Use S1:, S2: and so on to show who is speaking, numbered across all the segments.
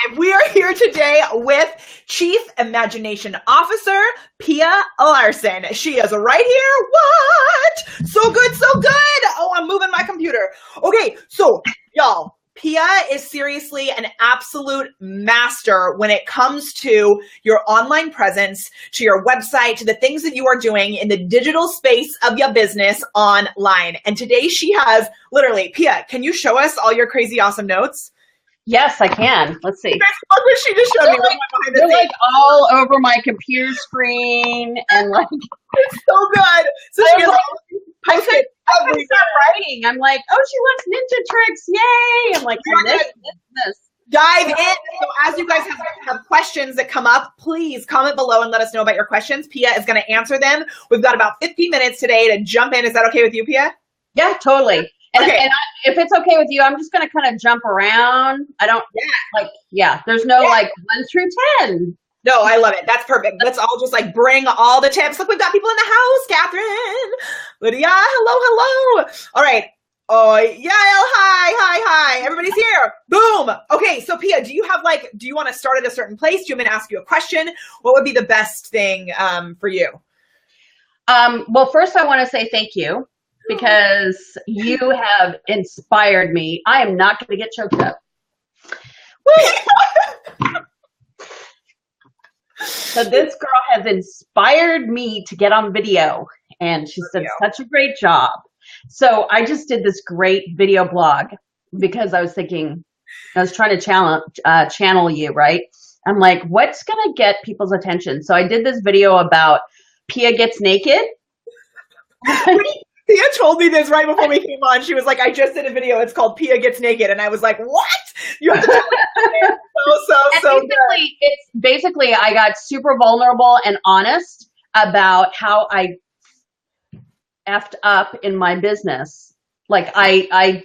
S1: live. We are here today with Chief Imagination Officer Pia Larson. She is right here. What? So good, so good. Oh, I'm moving my computer. Okay, so y'all, Pia is seriously an absolute master when it comes to your online presence, to your website, to the things that you are doing in the digital space of your business online. And today she has literally, Pia, can you show us all your crazy awesome notes?
S2: Yes, I can. Let's see.
S1: Look what she just showed me.
S2: They're like all over my computer screen and like
S1: it's so good. So she has
S2: I couldn't stop writing. I'm like, oh, she wants ninja tricks. Yay. I'm like, this.
S1: Dive in. So as you guys have questions that come up, please comment below and let us know about your questions. Pia is going to answer them. We've got about 50 minutes today to jump in. Is that okay with you, Pia?
S2: Yeah, totally. And,
S1: okay.
S2: If it's okay with you, I'm just going to kind of jump around. I don't there's no like 1 through 10.
S1: No, I love it. That's perfect. Let's all just like bring all the tips. Look, we've got people in the house. Catherine, Lydia, hello. All right. Oh, Yael, hi. Everybody's here. Boom. Okay. So Pia, do you want to start at a certain place? Do you want me to ask you a question? What would be the best thing for you?
S2: Well, first I want to say thank you because you have inspired me. I am not going to get choked up. So this girl has inspired me to get on video, and she said such a great job. So I just did this great video blog because I was thinking, I was trying to channel you, right? I'm like, what's going to get people's attention? So I did this video about Pia Gets Naked.
S1: Pia told me this right before we came on. She was like, I just did a video. It's called Pia Gets Naked. And I was like, what? You have to tell me. So good.
S2: It's basically, I got super vulnerable and honest about how I effed up in my business. Like I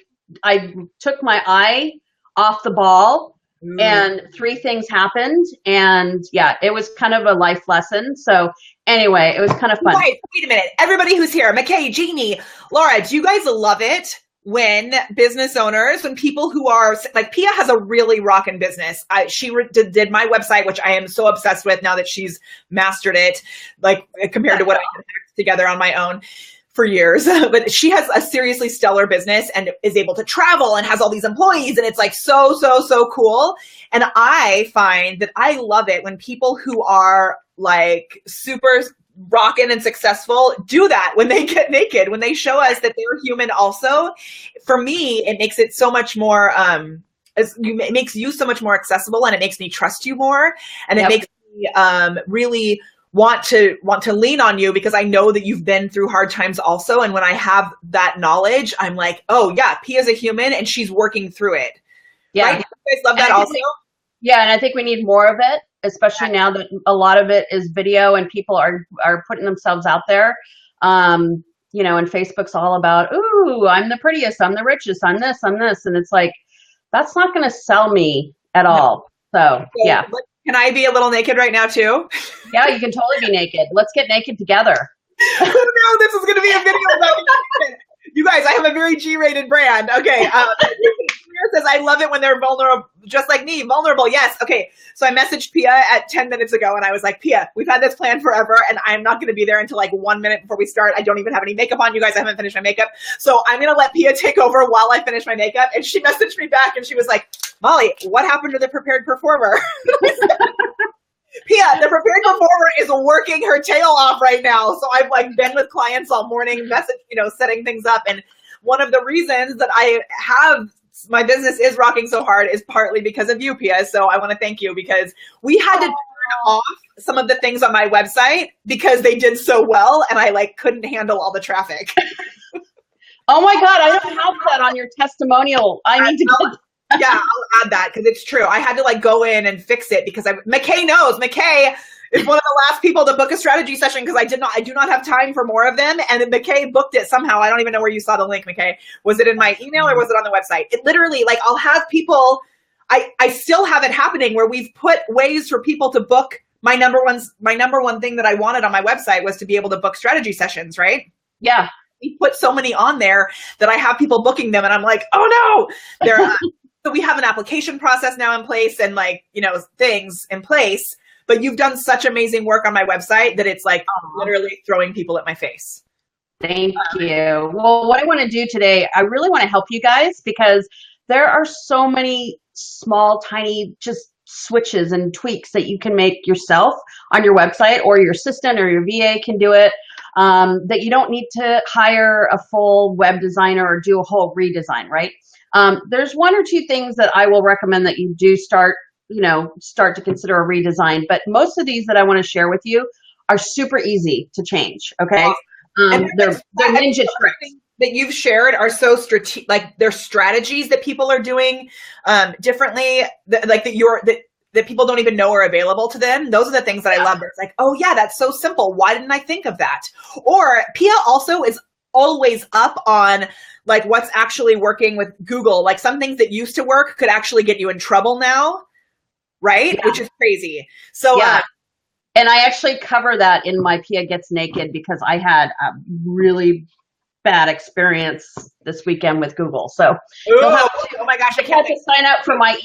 S2: took my eye off the ball and 3 things happened. And yeah, it was kind of a life lesson. So anyway, it was kind of fun.
S1: Wait a minute. Everybody who's here, McKay, Jeannie, Laura, do you guys love it when business owners, when people who are like Pia has a really rockin' business. She did my website, which I am so obsessed with now that she's mastered it, like compared to what I did together on my own for years. But she has a seriously stellar business and is able to travel and has all these employees. And it's like so cool. And I find that I love it when people who are like super rockin' and successful do that when they get naked, when they show us that they're human also. For me, it makes it so much more, it makes you so much more accessible, and it makes me trust you more. And it makes me really want to lean on you because I know that you've been through hard times also. And when I have that knowledge, I'm like, oh yeah, Pia's a human and she's working through it.
S2: Yeah.
S1: Right? You guys love that also?
S2: And I think we need more of it, especially now that a lot of it is video and people are putting themselves out there. You know, and Facebook's all about, ooh, I'm the prettiest, I'm the richest, I'm this. And it's like, that's not going to sell me at all. So yeah.
S1: Can I be a little naked right now too?
S2: Yeah, you can totally be naked. Let's get naked together.
S1: Oh no, this is going to be a video about naked. You guys, I have a very G-rated brand. Okay. Says, I love it when they're vulnerable, just like me, vulnerable. Yes. Okay. So I messaged Pia at 10 minutes ago and I was like, Pia, we've had this plan forever and I'm not going to be there until like 1 minute before we start. I don't even have any makeup on. You guys, I haven't finished my makeup. So I'm going to let Pia take over while I finish my makeup. And she messaged me back and she was like, Molly, what happened to the prepared performer? Pia, the prepared performer is working her tail off right now. So I've like been with clients all morning, setting things up. And one of the reasons that I have my business is rocking so hard is partly because of you, Pia. So I want to thank you because we had to turn off some of the things on my website because they did so well and I like couldn't handle all the traffic.
S2: Oh my God, I don't have that on your testimonial. I need to
S1: yeah, I'll add that because it's true. I had to like go in and fix it because McKay knows. McKay is one of the last people to book a strategy session because I do not have time for more of them. And McKay booked it somehow. I don't even know where you saw the link, McKay. Was it in my email or was it on the website? It literally, like, I'll have people, I still have it happening where we've put ways for people to book. My number one thing that I wanted on my website was to be able to book strategy sessions, right?
S2: Yeah.
S1: We put so many on there that I have people booking them and I'm like, oh no, they're So we have an application process now in place and like, things in place, but you've done such amazing work on my website that it's like literally throwing people at my face.
S2: Thank you. Well, what I want to do today, I really want to help you guys because there are so many small, tiny, just switches and tweaks that you can make yourself on your website, or your assistant or your VA can do it, that you don't need to hire a full web designer or do a whole redesign, right? There's one or two things that I will recommend that you do start to consider a redesign, but most of these that I want to share with you are super easy to change, okay? They're ninja tricks
S1: that you've shared are so strategic, like they're strategies that people are doing differently, that people don't even know are available to them. Those are the things that I love. It's like, oh yeah, that's so simple. Why didn't I think of that? Or Pia also is always up on like what's actually working with Google. Like some things that used to work could actually get you in trouble now, right? Yeah. Which is crazy. So
S2: and I actually cover that in my Pia Gets Naked because I had a really bad experience this weekend with Google. So
S1: oh my gosh, I can't
S2: to sign up for my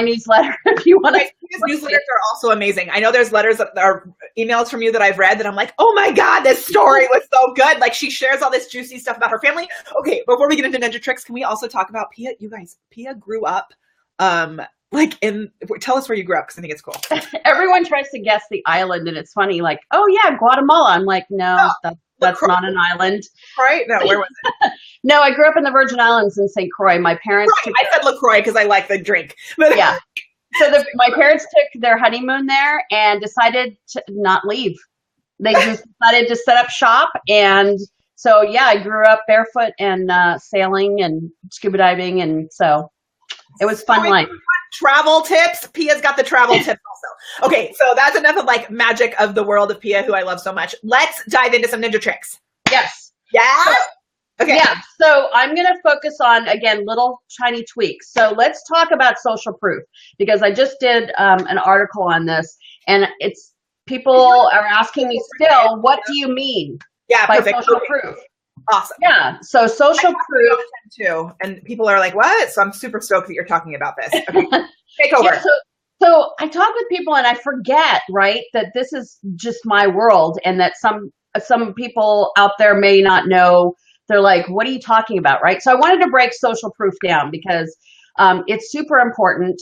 S2: newsletter if you want to.
S1: These newsletters are also amazing. I know there's letters that are emails from you that I've read that I'm like, oh my God, this story was so good. Like she shares all this juicy stuff about her family. Okay, before we get into ninja tricks, can we also talk about Pia? You guys, Pia grew up tell us where you grew up because I think it's cool.
S2: Everyone tries to guess the island and it's funny, like, oh yeah, Guatemala. I'm like, no, that's not an island.
S1: Right? No, where was it?
S2: No, I grew up in the Virgin Islands in St. Croix. My parents
S1: I said LaCroix because I like the drink.
S2: Yeah. So my parents took their honeymoon there and decided to not leave. They just decided to set up shop. And so, yeah, I grew up barefoot and sailing and scuba diving. And so it was fun life.
S1: Travel tips. Pia's got the travel tips also. Okay, so that's enough of like magic of the world of Pia, who I love so much. Let's dive into some ninja tricks.
S2: Yes.
S1: Yeah? Okay.
S2: Yeah. So I'm going to focus on, again, little tiny tweaks. So let's talk about social proof because I just did an article on this and it's people are asking me still, what do you mean by social proof?
S1: Awesome.
S2: Yeah. So social proof
S1: too. And people are like, what? So I'm super stoked that you're talking about this. Okay. Take over.
S2: Yeah, so I talk with people and I forget, right, that this is just my world and that some people out there may not know. They're like, what are you talking about, right? So I wanted to break social proof down because it's super important.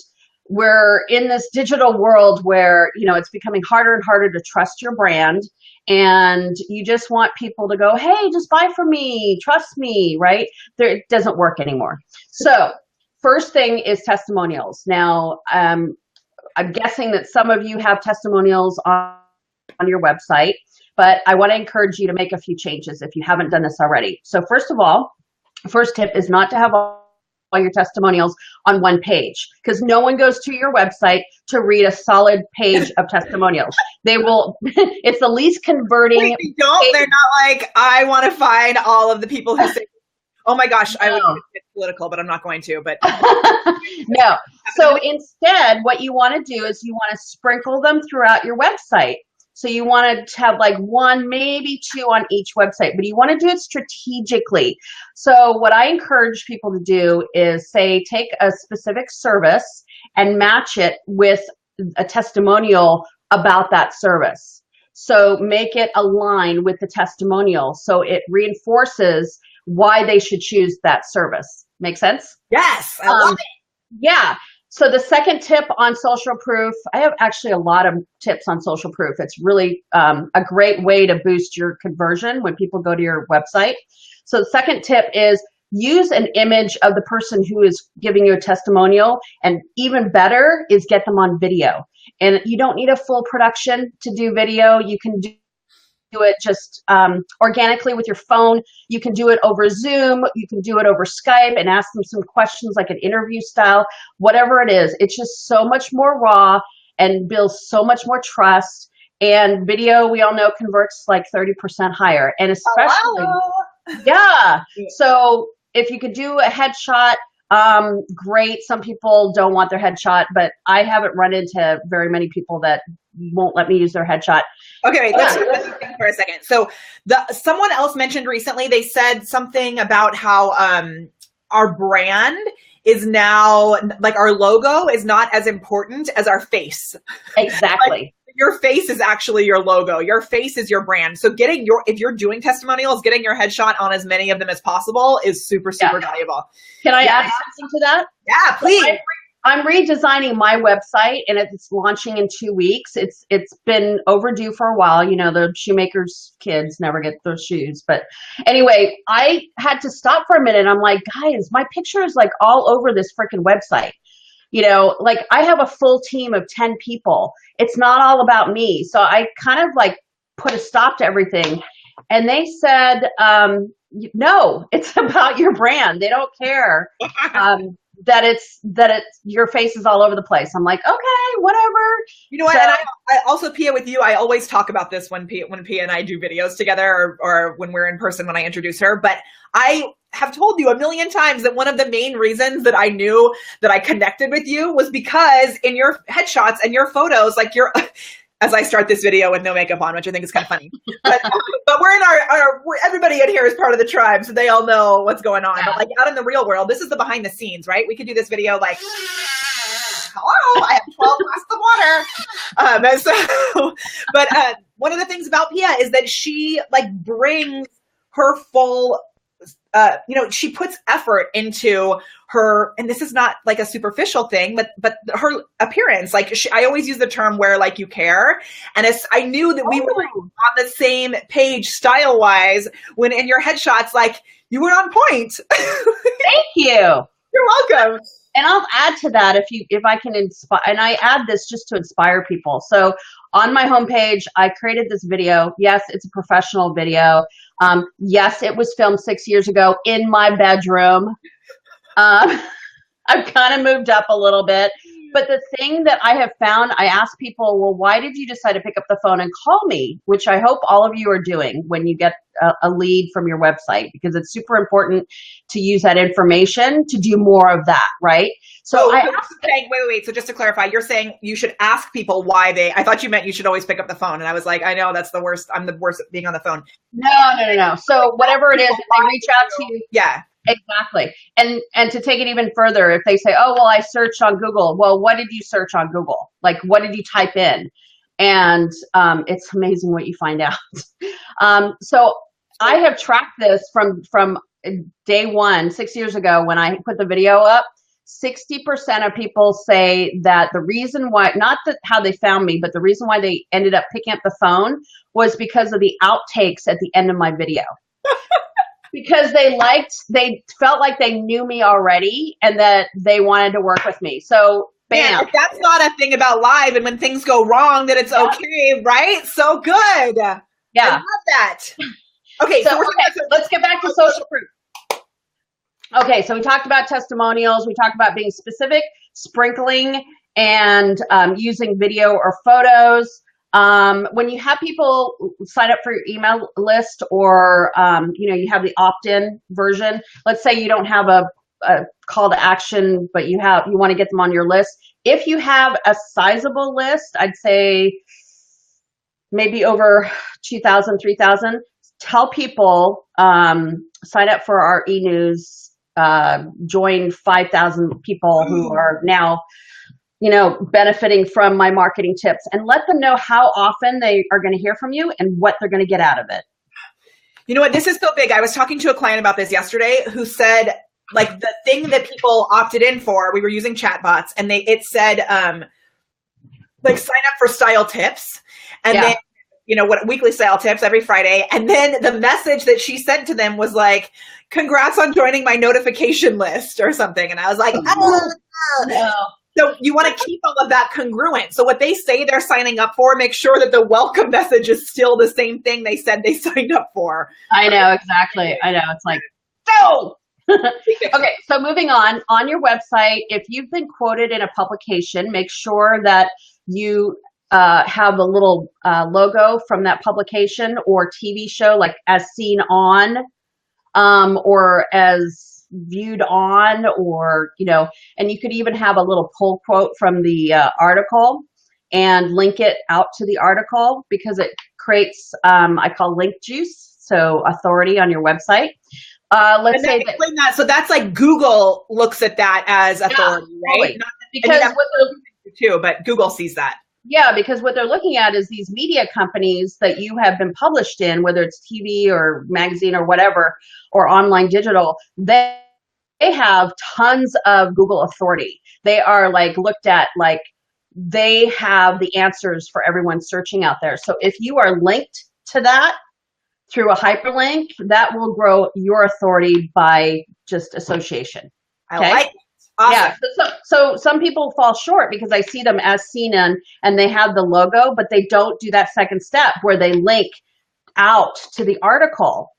S2: We're in this digital world where, it's becoming harder and harder to trust your brand. And you just want people to go, hey, just buy from me, trust me, right? It doesn't work anymore. So first thing is testimonials. Now, I'm guessing that some of you have testimonials on your website, but I want to encourage you to make a few changes if you haven't done this already. So first of all, first tip is not to have all your testimonials on one page because no one goes to your website to read a solid page of testimonials. They will, it's the least converting.
S1: Wait, they don't, they're not like, I want to find all of the people who say, oh my gosh, I would get political, but I'm not going to, but.
S2: No. So instead, what you want to do is you want to sprinkle them throughout your website. So you want to have like one, maybe two on each website, but you want to do it strategically. So what I encourage people to do is say, take a specific service and match it with a testimonial about that service. So make it align with the testimonial. So it reinforces why they should choose that service. Make sense?
S1: Yes, I love it.
S2: Yeah. So the second tip on social proof, I have actually a lot of tips on social proof. It's really a great way to boost your conversion when people go to your website. So the second tip is use an image of the person who is giving you a testimonial, and even better is get them on video. And you don't need a full production to do video. You can do it just organically with your phone. You can do it over Zoom. You can do it over Skype and ask them some questions like an interview style, whatever it is. It's just so much more raw and builds so much more trust. And video, we all know, converts like 30% higher. And especially, yeah. So if you could do a headshot, great. Some people don't want their headshot, but I haven't run into very many people that won't let me use their headshot.
S1: Okay, wait, let's think for a second. So someone else mentioned recently, they said something about how our brand is now like our logo is not as important as our face.
S2: Exactly.
S1: Like, your face is actually your logo. Your face is your brand. So if you're doing testimonials, getting your headshot on as many of them as possible is super, super valuable.
S2: Can I add something to that?
S1: Yeah, please.
S2: So I'm redesigning my website and it's launching in 2 weeks. It's been overdue for a while. You know, the shoemaker's kids never get those shoes. But anyway, I had to stop for a minute. I'm like, guys, my picture is like all over this freaking website. You know, like I have a full team of 10 people. It's not all about me. So I kind of like put a stop to everything. And they said, no, it's about your brand. They don't care. That it's your face is all over the place. I'm like, okay, whatever.
S1: You know what? And I also, Pia, with you, I always talk about this when Pia and I do videos together or when we're in person when I introduce her. But I have told you a million times that one of the main reasons that I knew that I connected with you was because in your headshots and your photos, like you're, as I start this video with no makeup on, which I think is kind of funny, but we're in everybody in here is part of the tribe. So they all know what's going on, but like out in the real world, this is the behind the scenes, right? We could do this video like, hello, I have 12 glasses of water. But one of the things about Pia is that she like brings her full, she puts effort into her, and this is not like a superficial thing, but her appearance. Like I always use the term where like you care. And I knew that we were like, on the same page style wise when in your headshots, like you were on point.
S2: Thank you.
S1: You're welcome.
S2: And I'll add to that if I can inspire, and I add this just to inspire people. So on my homepage, I created this video. Yes, it's a professional video. Yes, it was filmed 6 years ago in my bedroom. I've kind of moved up a little bit. But the thing that I have found, I ask people, well, why did you decide to pick up the phone and call me? Which I hope all of you are doing when you get a lead from your website, because it's super important to use that information to do more of that, right? So
S1: wait. So just to clarify, you're saying you should ask people why I thought you meant you should always pick up the phone. And I was like, I know that's the worst. I'm the worst at being on the phone.
S2: No. So whatever it is, if they reach out to you.
S1: Yeah.
S2: Exactly. And to take it even further, if they say, oh, well, I searched on Google. Well, what did you search on Google? Like, what did you type in? And it's amazing what you find out. So I have tracked this from day one, 6 years ago when I put the video up. 60% of people say that the reason why, not that how they found me, but the reason why they ended up picking up the phone was because of the outtakes at the end of my video. Because they felt like they knew me already and that they wanted to work with me. So bam.
S1: Man, that's not a thing about live, and when things go wrong, that it's okay, right? So good.
S2: Yeah.
S1: I love that. Okay, so
S2: let's get back to social proof. Okay, so we talked about testimonials. We talked about being specific, sprinkling, and using video or photos. When you have people sign up for your email list, or you have the opt-in version. Let's say you don't have a call to action, but you want to get them on your list. If you have a sizable list, I'd say maybe over 2,000, 3,000. Tell people sign up for our e-news. Join 5,000 people who are now benefiting from my marketing tips, and let them know how often they are going to hear from you and what they're going to get out of it.
S1: You know what? This is so big. I was talking to a client about this yesterday who said, like, the thing that people opted in for, we were using chatbots, and it said, like, sign up for style tips. And then, weekly style tips every Friday. And then the message that she sent to them was like, congrats on joining my notification list or something. And I was like,
S2: no.
S1: So you want to keep all of that congruent. So what they say they're signing up for, make sure that the welcome message is still the same thing they said they signed up for.
S2: I know, exactly. I know. It's like, no. Okay, so moving on your website, if you've been quoted in a publication, make sure that you have a little logo from that publication or TV show, like as seen on, or as viewed on, or and you could even have a little pull quote from the article and link it out to the article, because it creates I call link juice, so authority on your website. Let's say that.
S1: Explain that. So that's like Google looks at that as authority, right?
S2: Totally. Because
S1: too, but Google sees that.
S2: Yeah, because what they're looking at is these media companies that you have been published in, whether it's TV or magazine or whatever, or online digital, they have tons of Google authority. They are like looked at like they have the answers for everyone searching out there. So if you are linked to that through a hyperlink, that will grow your authority by just association.
S1: Okay? I like it. Awesome.
S2: Yeah. So some people fall short because I see them as seen and they have the logo, but they don't do that second step where they link out to the article.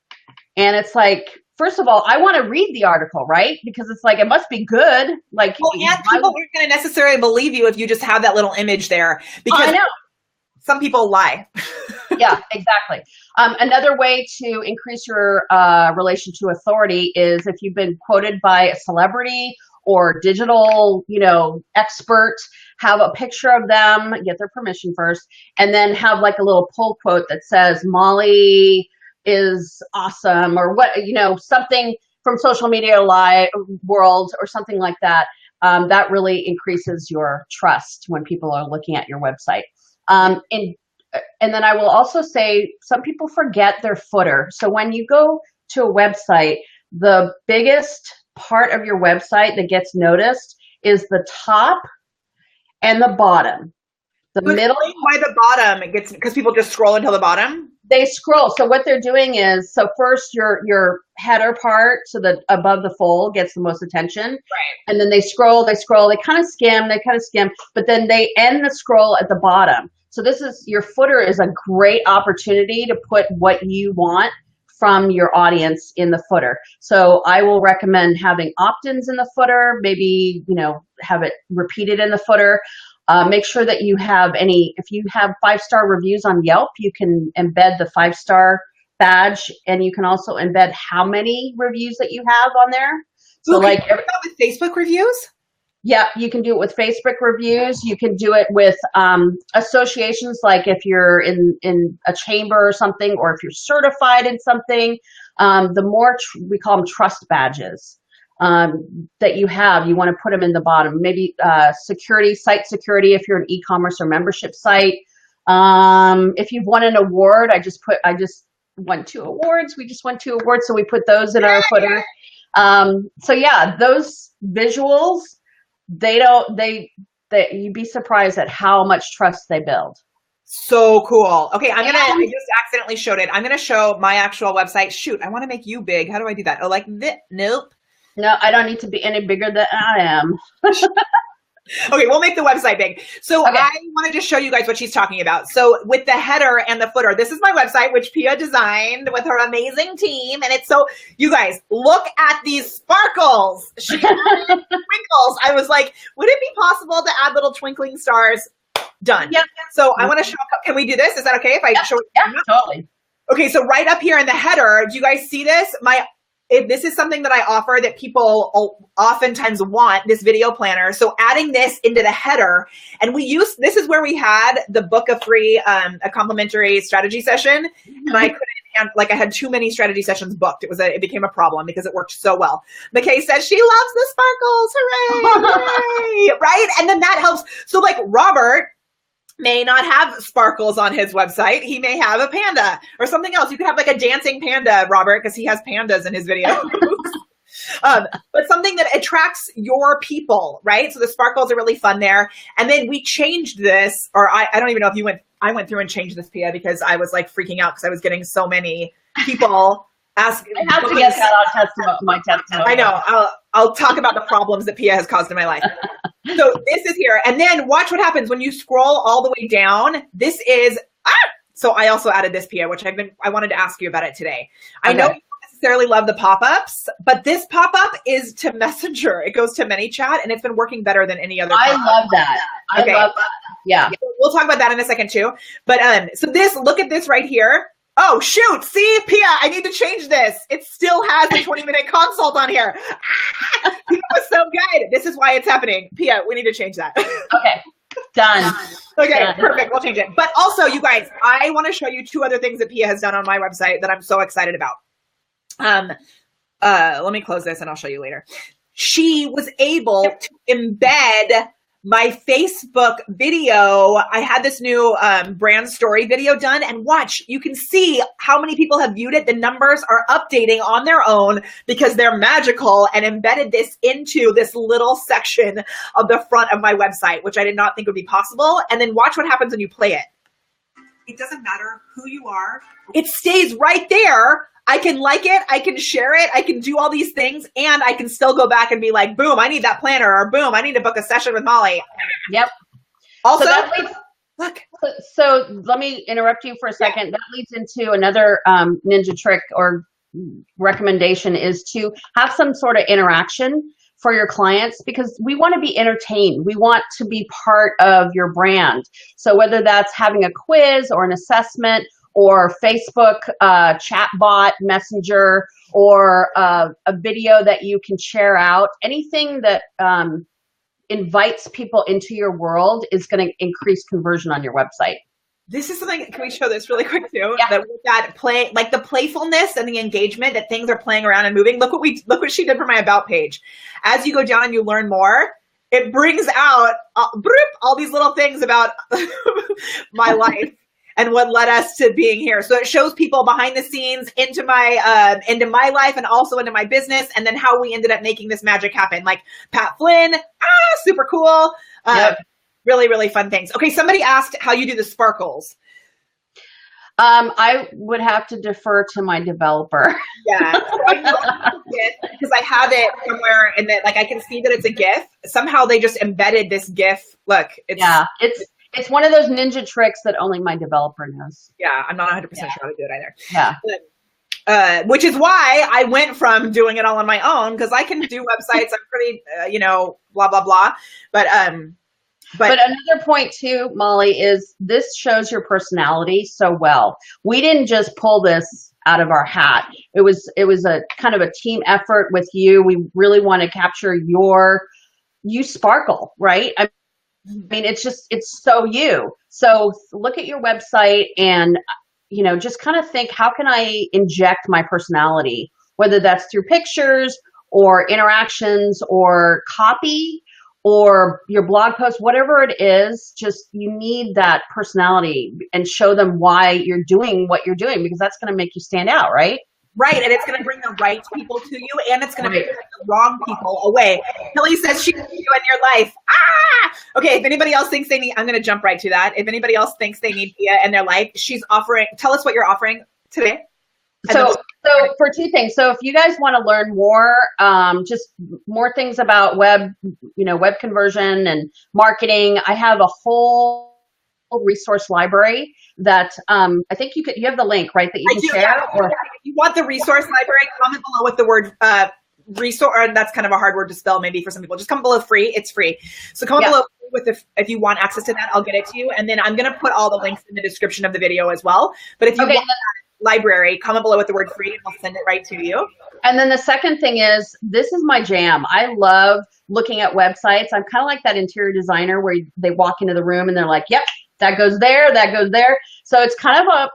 S2: And it's like, first of all, I want to read the article, right? Because it's like, it must be good. Like,
S1: well, and people aren't going to necessarily believe you if you just have that little image there. Because
S2: I know.
S1: Some people lie.
S2: Yeah, exactly. Another way to increase your relation to authority is if you've been quoted by a celebrity or digital, expert, have a picture of them, get their permission first, and then have like a little pull quote that says, Molly is awesome, or what, something from social media world or something like that. That really increases your trust when people are looking at your website. And then I will also say some people forget their footer. So when you go to a website, the biggest part of your website that gets noticed is the top and the bottom. The middle.
S1: Why the bottom? It gets because people just scroll until the bottom.
S2: They scroll. So what they're doing is, so first your header part, so that above the fold gets the most attention.
S1: Right.
S2: And then they scroll, they kind of skim, but then they end the scroll at the bottom. So your footer is a great opportunity to put what you want from your audience in the footer. So I will recommend having opt-ins in the footer, maybe, have it repeated in the footer. Make sure that you have if you have 5-star reviews on Yelp, you can embed the 5-star badge, and you can also embed how many reviews that you have on there. So like
S1: with Facebook reviews?
S2: Yeah, you can do it with Facebook reviews. You can do it with associations, like if you're in a chamber or something, or if you're certified in something. The more we call them trust badges that you have, you want to put them in the bottom. Maybe site security if you're an e-commerce or membership site. If you've won an award, I just won 2 awards. We just won 2 awards, so we put those in our footer. So yeah, those visuals. You'd be surprised at how much trust they build.
S1: So cool. Okay, I just accidentally showed it. I'm going to show my actual website. Shoot, I want to make you big. How do I do that? Oh, like this? Nope.
S2: No, I don't need to be any bigger than I am.
S1: Okay, we'll make the website big. So okay. I want to just show you guys what she's talking about. So with the header and the footer, this is my website, which Pia designed with her amazing team. And you guys, look at these sparkles. She added twinkles. I was like, would it be possible to add little twinkling stars? Done. Yeah. So I want to show, can we do this? Is that okay if I show it?
S2: Yeah, totally.
S1: Okay, so right up here in the header, do you guys see this? This is something that I offer that people oftentimes want, this video planner. So adding this into the header, and this is where we had the book a free, a complimentary strategy session. And I couldn't, I had too many strategy sessions booked. It became a problem because it worked so well. McKay says she loves the sparkles. Hooray! Hooray! Right? And then that helps. So Robert may not have sparkles on his website. He may have a panda or something else. You could have a dancing panda, Robert, because he has pandas in his videos. But something that attracts your people, right? So the sparkles are really fun there. And then we changed this, or I don't even know if I went through and changed this, Pia, because I was freaking out because I was getting so many people ask.
S2: I have to get that on my testimony.
S1: I know. I'll talk about the problems that Pia has caused in my life. So this is here. And then watch what happens when you scroll all the way down. This is, so I also added this, Pia, which I wanted to ask you about it today. Okay. I know you don't necessarily love the pop-ups, but this pop-up is to Messenger. It goes to ManyChat, and it's been working better than any other pop-up.
S2: I love that. I love that. Yeah.
S1: We'll talk about that in a second too. But so look at this right here. Oh, shoot. See, Pia, I need to change this. It still has a 20-minute consult on here. It was so good. This is why it's happening. Pia, we need to change that.
S2: Okay. Done.
S1: Okay,
S2: Done.
S1: Perfect. We'll change it. But also, you guys, I want to show you 2 other things that Pia has done on my website that I'm so excited about. let me close this and I'll show you later. She was able to embed my Facebook video. I had this new brand story video done, and watch, you can see how many people have viewed it. The numbers are updating on their own because they're magical, and embedded this into this little section of the front of my website, which I did not think would be possible. And then watch what happens when you play it. It doesn't matter who you are. It stays right there. I can like it, I can share it, I can do all these things, and I can still go back and be like, boom, I need that planner, or boom, I need to book a session with Molly.
S2: Yep.
S1: Also,
S2: look. So let me interrupt you for a second. Yeah. That leads into another ninja trick or recommendation, is to have some sort of interaction for your clients, because we want to be entertained. We want to be part of your brand. So whether that's having a quiz or an assessment, or Facebook chatbot messenger, or a video that you can share out, anything that invites people into your world is going to increase conversion on your website.
S1: This is something, can we show this really quick too?
S2: Yeah.
S1: That with that play, like the playfulness and the engagement, that things are playing around and moving. Look what she did for my about page. As you go down and you learn more, it brings out all these little things about my life and what led us to being here. So it shows people behind the scenes into my life, and also into my business, and then how we ended up making this magic happen. Like Pat Flynn, super cool. Yep. Really, really fun things. Okay, somebody asked how you do the sparkles.
S2: I would have to defer to my developer.
S1: Yeah, because I have it somewhere, and that, like, I can see that it's a GIF. Somehow they just embedded this GIF. Look,
S2: it's one of those ninja tricks that only my developer knows.
S1: Yeah, I'm not 100% sure how to do it either.
S2: Yeah.
S1: Which is why I went from doing it all on my own, because I can do websites. I'm pretty, blah, blah, blah. But
S2: another point too, Molly, is this shows your personality so well. We didn't just pull this out of our hat. It was a kind of a team effort with you. We really want to capture you sparkle, right? I mean, it's so you. So look at your website and, just kind of think, how can I inject my personality, whether that's through pictures or interactions or copy or your blog post, whatever it is. Just, you need that personality and show them why you're doing what you're doing, because that's going to make you stand out, right?
S1: Right, and it's going to bring the right people to you, and it's going to bring the wrong people away. Kelly says she needs you in your life. Okay, if anybody else thinks they need, I'm going to jump right to that. If anybody else thinks they need Pia in their life, she's offering, tell us what you're offering today.
S2: So for two things. So if you guys want to learn more, just more things about web conversion and marketing, I have a whole resource library that I think you have the link, right, that you can share.
S1: Yeah. Or if you want the resource library, comment below with the word resource, or that's kind of a hard word to spell maybe for some people. Just comment below free. It's free. So comment below with if you want access to that, I'll get it to you. And then I'm going to put all the links in the description of the video as well. But if you want that library, comment below with the word free and I'll send it right to you.
S2: And then the second thing is, this is my jam. I love looking at websites. I'm kind of like that interior designer where they walk into the room and they're like, yep, that goes there, that goes there. So it's kind of a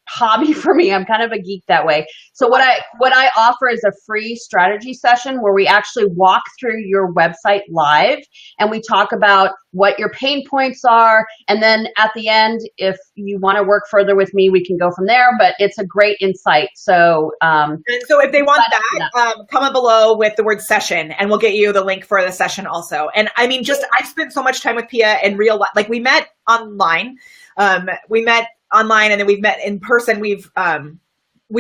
S2: hobby for me. I'm kind of a geek that way. So what I offer is a free strategy session where we actually walk through your website live and we talk about what your pain points are. And then at the end, if you want to work further with me, we can go from there, but it's a great insight. So,
S1: and so if they want that, comment below with the word session and we'll get you the link for the session also. And I mean, I've spent so much time with Pia in real life. Like, we met online, and then we've met in person. We've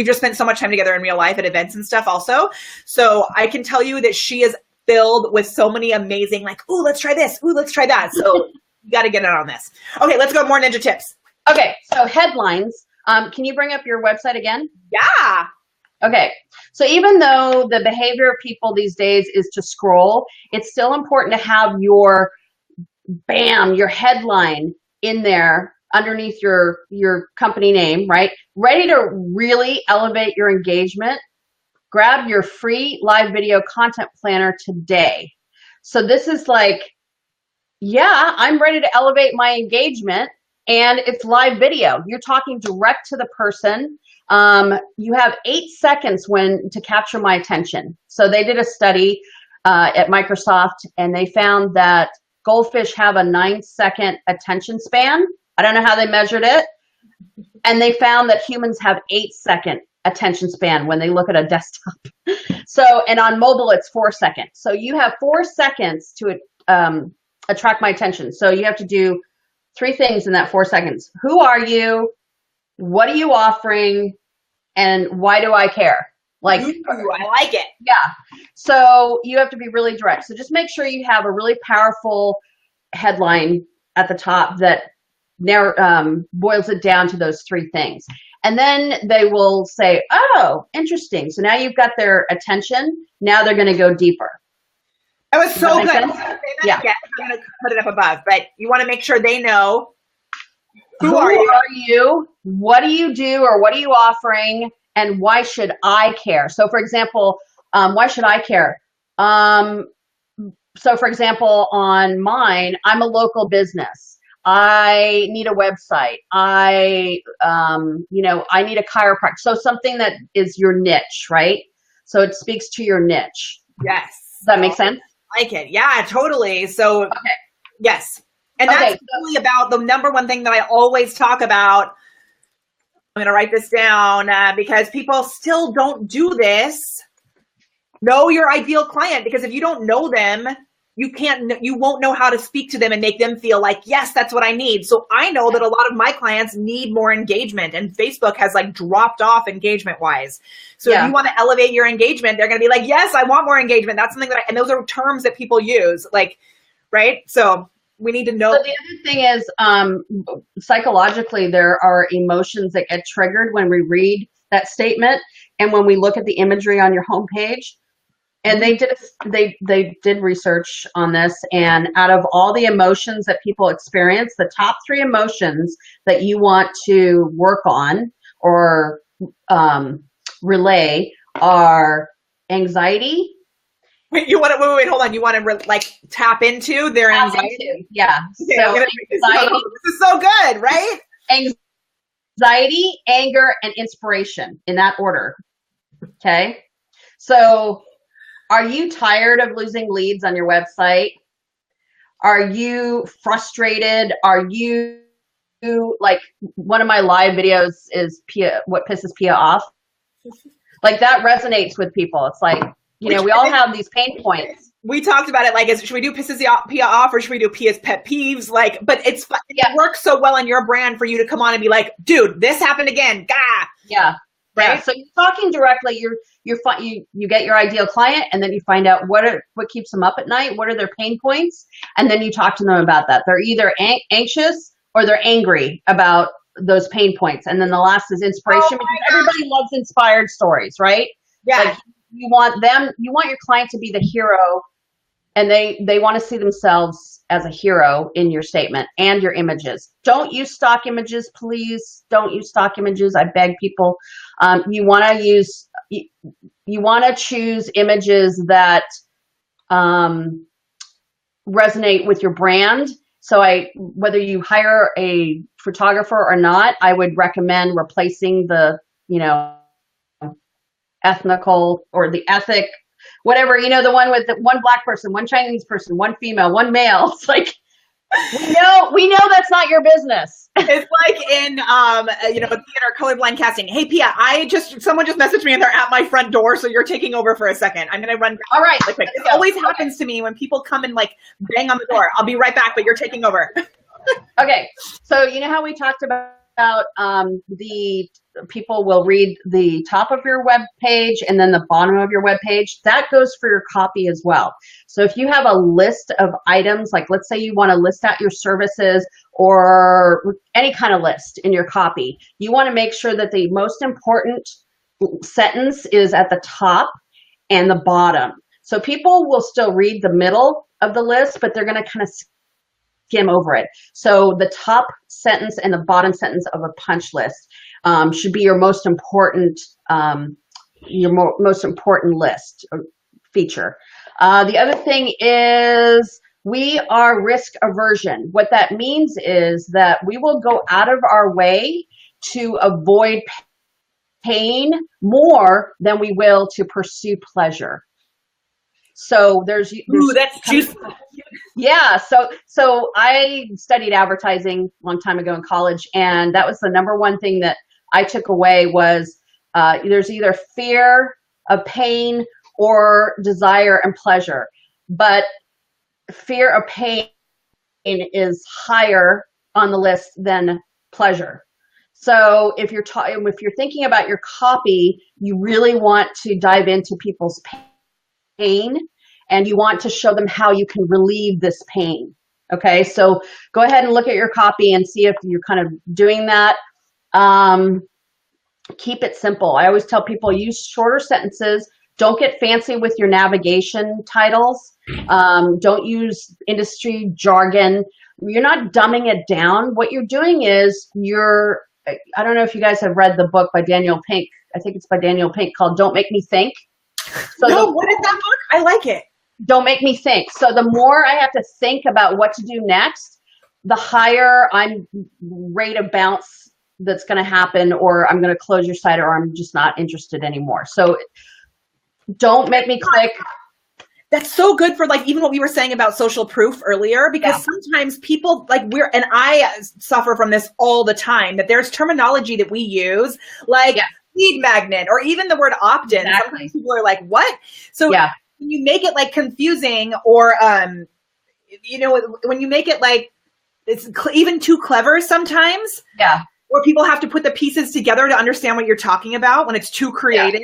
S1: just spent so much time together in real life at events and stuff also. So I can tell you that she is filled with so many amazing, like, ooh, let's try this. Ooh, let's try that. So you got to get in on this. Okay, let's go. More ninja tips.
S2: Okay. So headlines. Can you bring up your website again?
S1: Yeah.
S2: Okay. So even though the behavior of people these days is to scroll, it's still important to have your headline in there underneath your company name, right? Ready to really elevate your engagement. Grab your free live video content planner today. So this is like, yeah, I'm ready to elevate my engagement, and it's live video. You're talking direct to the person. You have 8 seconds to capture my attention. So they did a study at Microsoft, and they found that goldfish have a 9-second attention span. I don't know how they measured it. And they found that humans have 8-second attention span when they look at a desktop. So, and on mobile, it's 4 seconds. So you have 4 seconds to attract my attention. So you have to do 3 things in that 4 seconds. Who are you? What are you offering? And why do I care? Like,
S1: Ooh, I like it.
S2: Yeah. So you have to be really direct. So just make sure you have a really powerful headline at the top that boils it down to those 3 things. And then they will say, oh, interesting. So now you've got their attention. Now they're going to go deeper.
S1: That was so good.
S2: Yeah.
S1: I'm going to put it up above, but you want to make sure they know
S2: who are you, what do you do, or what are you offering, and why should I care? So for example, why should I care? So for example, on mine, I'm a local business. I need a website. I need a chiropractor. So something that is your niche, right? So it speaks to your niche.
S1: Yes.
S2: Does that make sense?
S1: I like it. Yeah, totally. So, okay. Yes. And that's really about the number one thing that I always talk about. I'm going to write this down because people still don't do this. Know your ideal client, because if you don't know them, you won't know how to speak to them and make them feel like, yes, that's what I need. So I know that a lot of my clients need more engagement, and Facebook has like dropped off engagement wise. So if you want to elevate your engagement, they're going to be like, yes, I want more engagement. That's something and those are terms that people use, like, right? So we need to know.
S2: So the other thing is, psychologically, there are emotions that get triggered when we read that statement and when we look at the imagery on your homepage. And they did research on this, and out of all the emotions that people experience, the top 3 emotions that you want to work on or relay are anxiety.
S1: Wait, hold on. You want to tap into their anxiety?
S2: Yeah.
S1: Okay, so this is so good, right?
S2: Anxiety, anger, and inspiration, in that order. Okay. So are you tired of losing leads on your website? Are you frustrated? Are you, like, one of my live videos is what pisses Pia off? Like, that resonates with people. It's like, we all have these pain points.
S1: We talked about it, like, should we do pisses Pia off, or should we do Pia's pet peeves? Like, but it works so well on your brand for you to come on and be like, dude, this happened again. Gah.
S2: Yeah. Right. Yeah. So you're talking directly. You get your ideal client, and then you find out what keeps them up at night. What are their pain points? And then you talk to them about that. They're either anxious or they're angry about those pain points. And then the last is inspiration, because everybody loves inspired stories, right?
S1: Yeah.
S2: Like, you want your client to be the hero, and they want to see themselves as a hero in your statement and your images. Don't use stock images, please. Don't use stock images. I beg people. You want to choose images that resonate with your brand. So whether you hire a photographer or not, I would recommend replacing the, ethnical or the ethic, whatever, the one with one Black person, one Chinese person, one female, one male. It's like, we know that's not your business.
S1: It's like in, theater, colorblind casting. Hey, Pia, someone just messaged me and they're at my front door. So you're taking over for a second. I'm going to run.
S2: All right.
S1: Really quick. This always happens to me when people come and like bang on the door. I'll be right back, but you're taking over.
S2: Okay. So you know how we talked about the people will read the top of your web page and then the bottom of your web page. That goes for your copy as well. So if you have a list of items, like let's say you want to list out your services or any kind of list in your copy, you want to make sure that the most important sentence is at the top and the bottom. So people will still read the middle of the list, but they're going to kind of skim over it. So the top sentence and the bottom sentence of a punch list should be your most important list or feature. The other thing is we are risk aversion. What that means is that we will go out of our way to avoid pain more than we will to pursue pleasure. So there's
S1: Ooh, that's juicy.
S2: Yeah. So I studied advertising a long time ago in college, and that was the number one thing that I took away was there's either fear of pain or desire and pleasure. But fear of pain is higher on the list than pleasure. So if you're thinking about your copy, you really want to dive into people's pain, and you want to show them how you can relieve this pain. Okay, so go ahead and look at your copy and see if you're kind of doing that. Keep it simple. I always tell people, use shorter sentences. Don't get fancy with your navigation titles. Don't use industry jargon. You're not dumbing it down. What you're doing is I don't know if you guys have read the book by Daniel Pink. I think it's by Daniel Pink called Don't Make Me Think. So
S1: what is that book? I like it.
S2: Don't make me think. So the more I have to think about what to do next, the higher I'm rate of bounce that's going to happen, or I'm going to close your site, or I'm just not interested anymore. So don't make me click.
S1: That's so good for like even what we were saying about social proof earlier, because sometimes people and I suffer from this all the time, that there's terminology that we use like lead magnet or even the word opt-in.
S2: Exactly.
S1: Sometimes people are like, what? So when you make it like confusing or, when you make it like it's even too clever sometimes, where people have to put the pieces together to understand what you're talking about when it's too creative,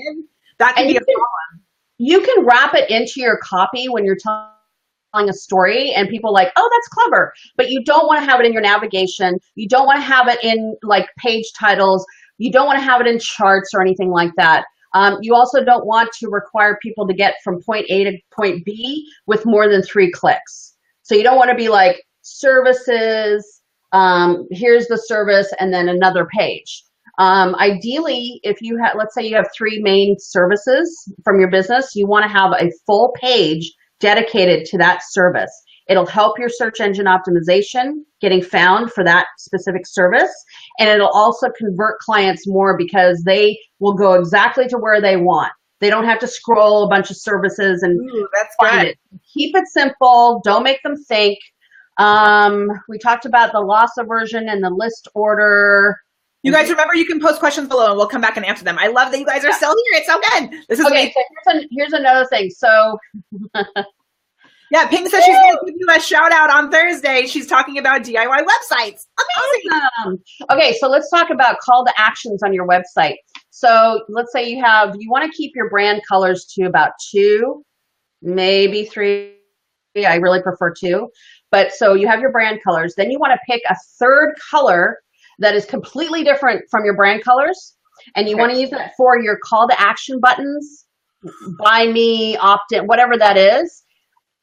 S1: that can be a problem.
S2: You can wrap it into your copy when you're telling a story and people are like, oh, that's clever. But you don't want to have it in your navigation. You don't want to have it in like page titles. You don't want to have it in charts or anything like that. You also don't want to require people to get from point A to point B with more than 3 clicks. So you don't want to be like services, here's the service, and then another page. Ideally, if you have, let's say you have 3 main services from your business, you want to have a full page dedicated to that service. It'll help your search engine optimization, getting found for that specific service. And it'll also convert clients more because they will go exactly to where they want. They don't have to scroll a bunch of services and find it. Keep it simple. Don't make them think. We talked about the loss aversion and the list order.
S1: You guys remember you can post questions below and we'll come back and answer them. I love that you guys are still here. It's so good. This is
S2: okay. So here's another thing. So
S1: yeah, Pink says she's going to give you a shout out on Thursday. She's talking about DIY websites. Amazing.
S2: Awesome. Okay, so let's talk about call to actions on your website. So let's say you want to keep your brand colors to about 2, maybe 3. I really prefer 2. But so you have your brand colors. Then you want to pick a third color that is completely different from your brand colors. And you want to use that for your call to action buttons, buy me, opt in, whatever that is,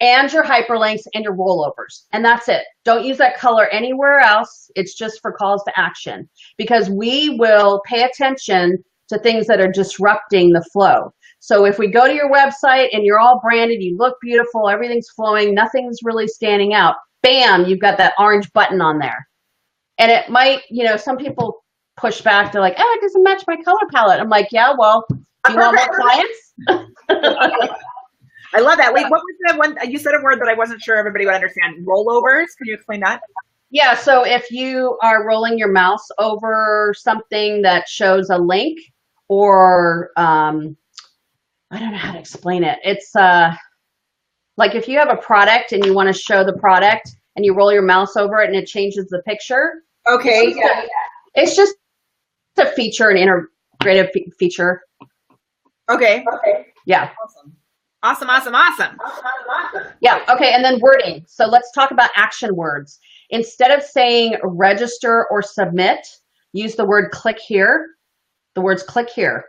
S2: and your hyperlinks and your rollovers. And that's it. Don't use that color anywhere else. It's just for calls to action, because we will pay attention to things that are disrupting the flow. So if we go to your website and you're all branded, you look beautiful, everything's flowing, nothing's really standing out, bam, you've got that orange button on there. And it might, some people push back. They're like, oh, it doesn't match my color palette. I'm like, yeah, well, do you want more clients?
S1: I love that. Wait, what was the one? You said a word that I wasn't sure everybody would understand. Rollovers. Can you explain that?
S2: Yeah. So if you are rolling your mouse over something that shows a link, or I don't know how to explain it. It's like if you have a product and you want to show the product and you roll your mouse over it and it changes the picture.
S1: Okay.
S2: It's just a feature, an integrative feature.
S1: Okay.
S2: Yeah.
S1: Awesome.
S2: Yeah. Okay. And then wording. So let's talk about action words. Instead of saying register or submit, use the word click here. The words click here.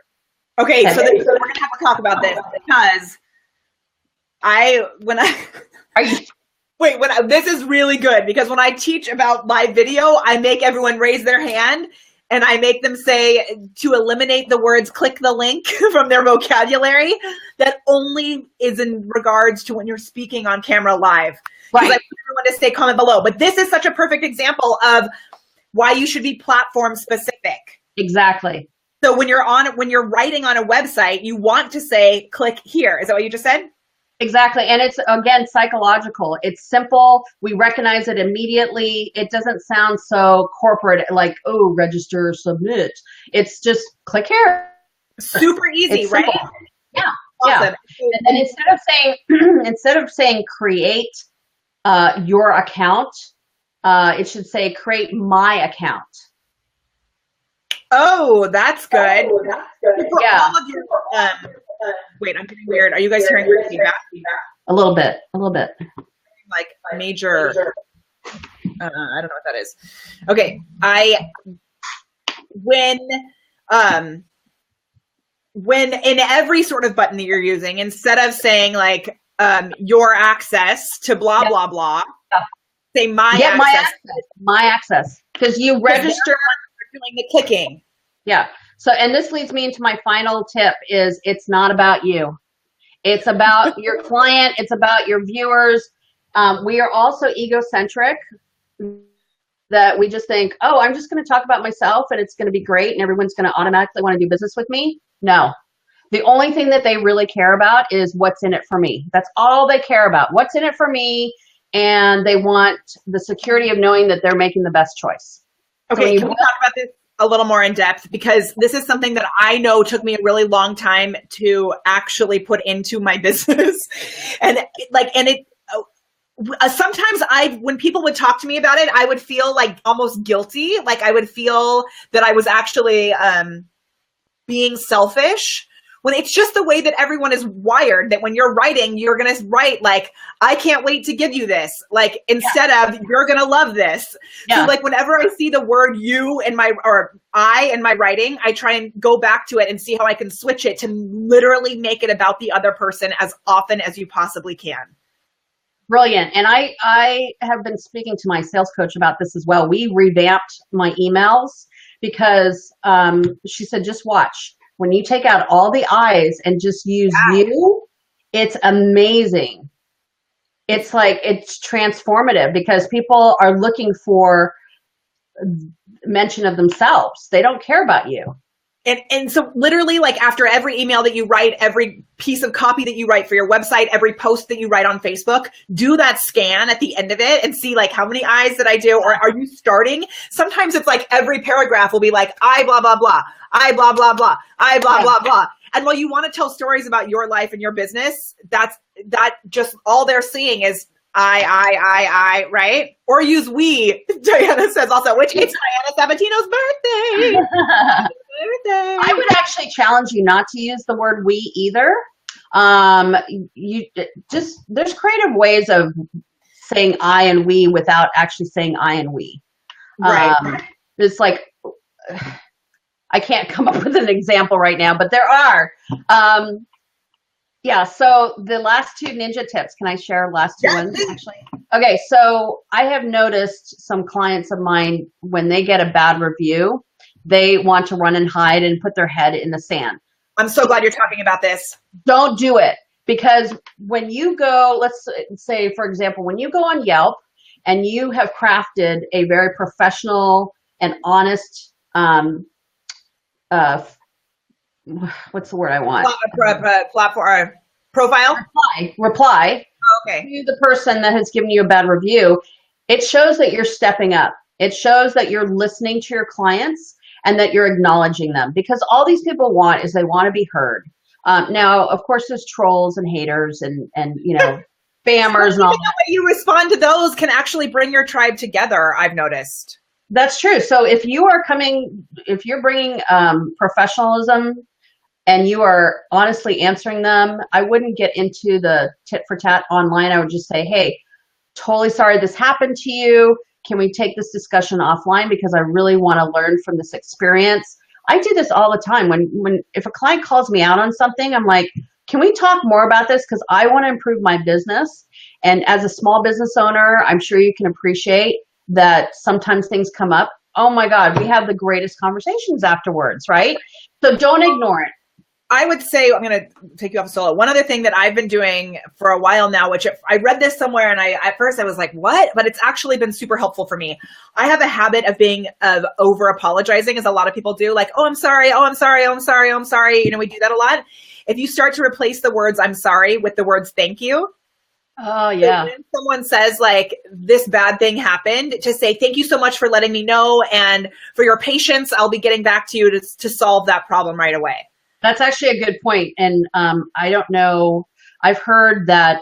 S1: Okay. So we're going to have to talk about this, because this is really good, because when I teach about live video, I make everyone raise their hand and I make them say to eliminate the words click the link from their vocabulary. That only is in regards to when you're speaking on camera live. Right. I want everyone to stay comment below. But this is such a perfect example of why you should be platform specific.
S2: Exactly.
S1: So when you're writing on a website, you want to say, click here. Is that what you just said?
S2: Exactly. And it's, again, psychological. It's simple. We recognize it immediately. It doesn't sound so corporate, like, oh, register, submit. It's just click here.
S1: Super easy,
S2: It's
S1: right?
S2: simple. Yeah.
S1: Awesome.
S2: Yeah. And instead of saying create your account, it should say create my account.
S1: Oh, that's good. For
S2: Yeah.
S1: all of your, wait, I'm getting weird. Are you guys hearing feedback?
S2: A little bit.
S1: Like major, I don't know what that is. Okay. When in every sort of button that you're using, instead of saying like, your access to blah,
S2: Yep.
S1: blah, blah,
S2: Yep.
S1: say my
S2: Get
S1: access.
S2: my access. Because you register.
S1: Doing the clicking.
S2: Yeah. So, and this leads me into my final tip is it's not about you. It's about your client. It's about your viewers. We are also egocentric, that we just think, oh, I'm just going to talk about myself and it's going to be great and everyone's going to automatically want to do business with me. No. The only thing that they really care about is what's in it for me. That's all they care about. What's in it for me? And they want the security of knowing that they're making the best choice.
S1: Okay, can we talk about this a little more in depth? Because this is something that I know took me a really long time to actually put into my business. Sometimes when people would talk to me about it, I would feel like almost guilty. Like I would feel that I was actually being selfish, when it's just the way that everyone is wired, that when you're writing, you're going to write like, I can't wait to give you this. Like, instead of you're going to love this. Yeah. So like whenever I see the word you in I in my writing, I try and go back to it and see how I can switch it to literally make it about the other person as often as you possibly can.
S2: Brilliant. And I have been speaking to my sales coach about this as well. We revamped my emails because she said, just watch. When you take out all the I's and just use you, it's amazing. It's like, it's transformative because people are looking for mention of themselves. They don't care about you.
S1: And so literally, like after every email that you write, every piece of copy that you write for your website, every post that you write on Facebook, do that scan at the end of it and see like how many I's did I do? Or are you starting? Sometimes it's like every paragraph will be like, I blah, blah, blah, I blah, blah, blah, I blah, blah, blah. And while you want to tell stories about your life and your business, that just all they're seeing is I, right? Or use we, Diana says also, which is Diana Sabatino's birthday.
S2: I would actually challenge you not to use the word we either. There's creative ways of saying I and we without actually saying I and we.
S1: Right.
S2: It's like, I can't come up with an example right now, but there are. Yeah, so the last two ninja tips, can I share last two ones actually? Okay, so I have noticed some clients of mine, when they get a bad review, they want to run and hide and put their head in the sand.
S1: I'm so glad you're talking about this.
S2: Don't do it, because when you go, let's say, for example, when you go on Yelp and you have crafted a very professional and honest, what's the word I want?
S1: Platform, profile?
S2: Reply.
S1: Okay.
S2: To the person that has given you a bad review, it shows that you're stepping up. It shows that you're listening to your clients and that you're acknowledging them, because all these people want is they want to be heard. Now, of course, there's trolls and haters and spammers and all that.
S1: The way you respond to those can actually bring your tribe together, I've noticed.
S2: That's true. So if you're bringing professionalism and you are honestly answering them, I wouldn't get into the tit for tat online. I would just say, hey, totally sorry this happened to you. Can we take this discussion offline? Because I really want to learn from this experience. I do this all the time. If a client calls me out on something, I'm like, can we talk more about this? Because I want to improve my business. And as a small business owner, I'm sure you can appreciate that sometimes things come up. Oh my God, we have the greatest conversations afterwards, right? So don't ignore it.
S1: I would say, I'm going to take you off solo. One other thing that I've been doing for a while now, which I read this somewhere and at first I was like, what? But it's actually been super helpful for me. I have a habit of over apologizing, as a lot of people do. Like, oh, I'm sorry. Oh, I'm sorry. Oh, I'm sorry. Oh, I'm sorry. You know, we do that a lot. If you start to replace the words I'm sorry with the words thank you.
S2: Oh, yeah.
S1: So when someone says like this bad thing happened, to say thank you so much for letting me know and for your patience. I'll be getting back to you to solve that problem right away.
S2: That's actually a good point. And I don't know. I've heard that